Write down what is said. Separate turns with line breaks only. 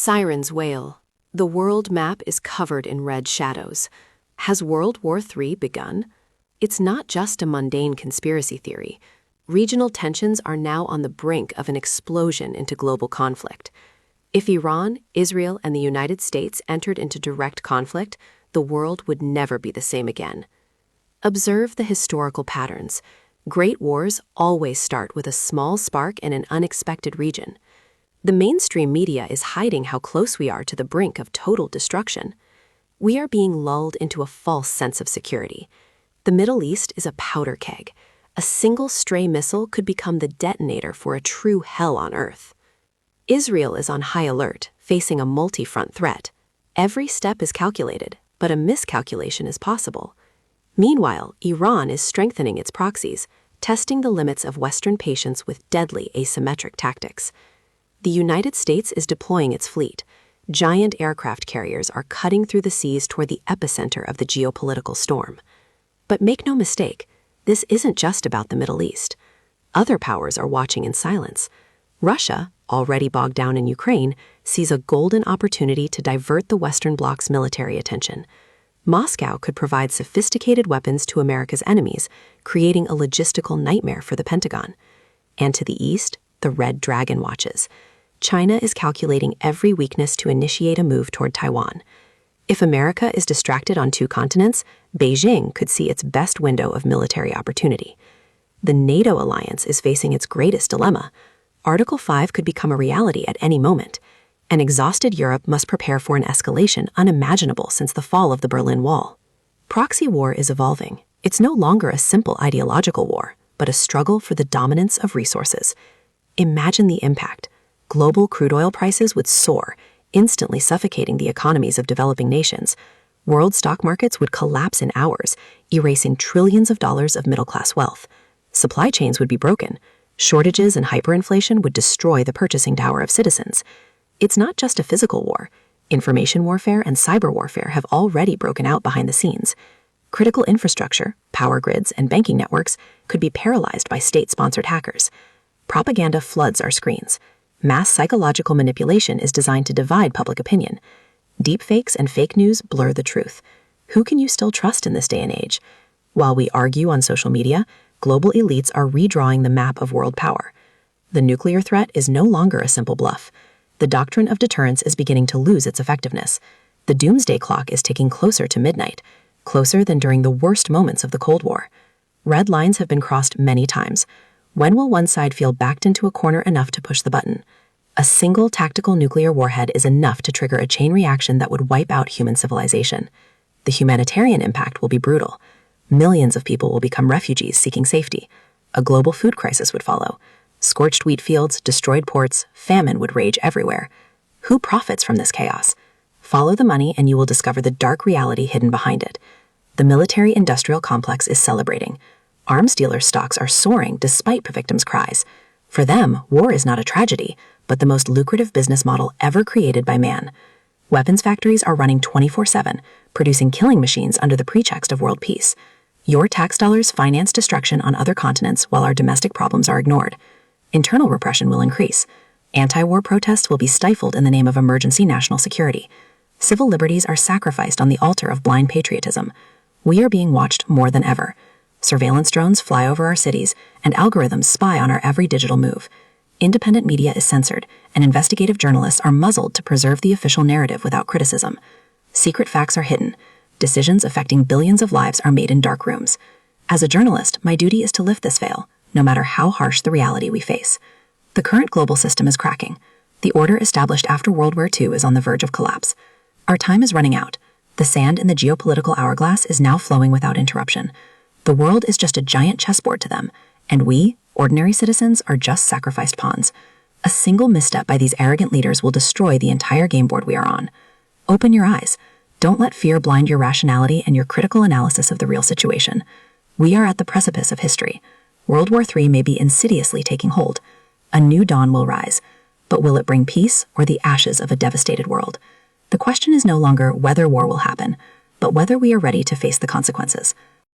Sirens wail. The world map is covered in red shadows. Has World War III begun? It's not just a mundane conspiracy theory. Regional tensions are now on the brink of an explosion into global conflict. If Iran, Israel, and the United States entered into direct conflict, the world would never be the same again. Observe the historical patterns. Great wars always start with a small spark in an unexpected region. The mainstream media is hiding how close we are to the brink of total destruction. We are being lulled into a false sense of security. The Middle East is a powder keg. A single stray missile could become the detonator for a true hell on earth. Israel is on high alert, facing a multi-front threat. Every step is calculated, but a miscalculation is possible. Meanwhile, Iran is strengthening its proxies, testing the limits of Western patience with deadly asymmetric tactics. The United States is deploying its fleet. Giant aircraft carriers are cutting through the seas toward the epicenter of the geopolitical storm. But make no mistake, this isn't just about the Middle East. Other powers are watching in silence. Russia, already bogged down in Ukraine, sees a golden opportunity to divert the Western bloc's military attention. Moscow could provide sophisticated weapons to America's enemies, creating a logistical nightmare for the Pentagon. And to the east, the Red Dragon watches. China is calculating every weakness to initiate a move toward Taiwan. If America is distracted on two continents, Beijing could see its best window of military opportunity. The NATO alliance is facing its greatest dilemma. Article 5 could become a reality at any moment. An exhausted Europe must prepare for an escalation unimaginable since the fall of the Berlin Wall. Proxy war is evolving. It's no longer a simple ideological war, but a struggle for the dominance of resources. Imagine the impact. Global crude oil prices would soar, instantly suffocating the economies of developing nations. World stock markets would collapse in hours, erasing trillions of dollars of middle-class wealth. Supply chains would be broken. Shortages and hyperinflation would destroy the purchasing power of citizens. It's not just a physical war. Information warfare and cyber warfare have already broken out behind the scenes. Critical infrastructure, power grids, and banking networks could be paralyzed by state-sponsored hackers. Propaganda floods our screens. Mass psychological manipulation is designed to divide public opinion. Deepfakes and fake news blur the truth. Who can you still trust in this day and age? While we argue on social media, global elites are redrawing the map of world power. The nuclear threat is no longer a simple bluff. The doctrine of deterrence is beginning to lose its effectiveness. The doomsday clock is ticking closer to midnight, closer than during the worst moments of the Cold War. Red lines have been crossed many times. When will one side feel backed into a corner enough to push the button? A single tactical nuclear warhead is enough to trigger a chain reaction that would wipe out human civilization. The humanitarian impact will be brutal. Millions of people will become refugees seeking safety. A global food crisis would follow. Scorched wheat fields, destroyed ports, famine would rage everywhere. Who profits from this chaos? Follow the money and you will discover the dark reality hidden behind it. The military-industrial complex is celebrating. Arms dealers' stocks are soaring despite victims' cries. For them, war is not a tragedy, but the most lucrative business model ever created by man. Weapons factories are running 24/7, producing killing machines under the pretext of world peace. Your tax dollars finance destruction on other continents while our domestic problems are ignored. Internal repression will increase. Anti-war protests will be stifled in the name of emergency national security. Civil liberties are sacrificed on the altar of blind patriotism. We are being watched more than ever. Surveillance drones fly over our cities, and algorithms spy on our every digital move. Independent media is censored, and investigative journalists are muzzled to preserve the official narrative without criticism. Secret facts are hidden. Decisions affecting billions of lives are made in dark rooms. As a journalist, my duty is to lift this veil, no matter how harsh the reality we face. The current global system is cracking. The order established after World War II is on the verge of collapse. Our time is running out. The sand in the geopolitical hourglass is now flowing without interruption. The world is just a giant chessboard to them, and we, ordinary citizens, are just sacrificed pawns. A single misstep by these arrogant leaders will destroy the entire game board we are on. Open your eyes. Don't let fear blind your rationality and your critical analysis of the real situation. We are at the precipice of history. World War III may be insidiously taking hold. A new dawn will rise. But will it bring peace or the ashes of a devastated world? The question is no longer whether war will happen, but whether we are ready to face the consequences.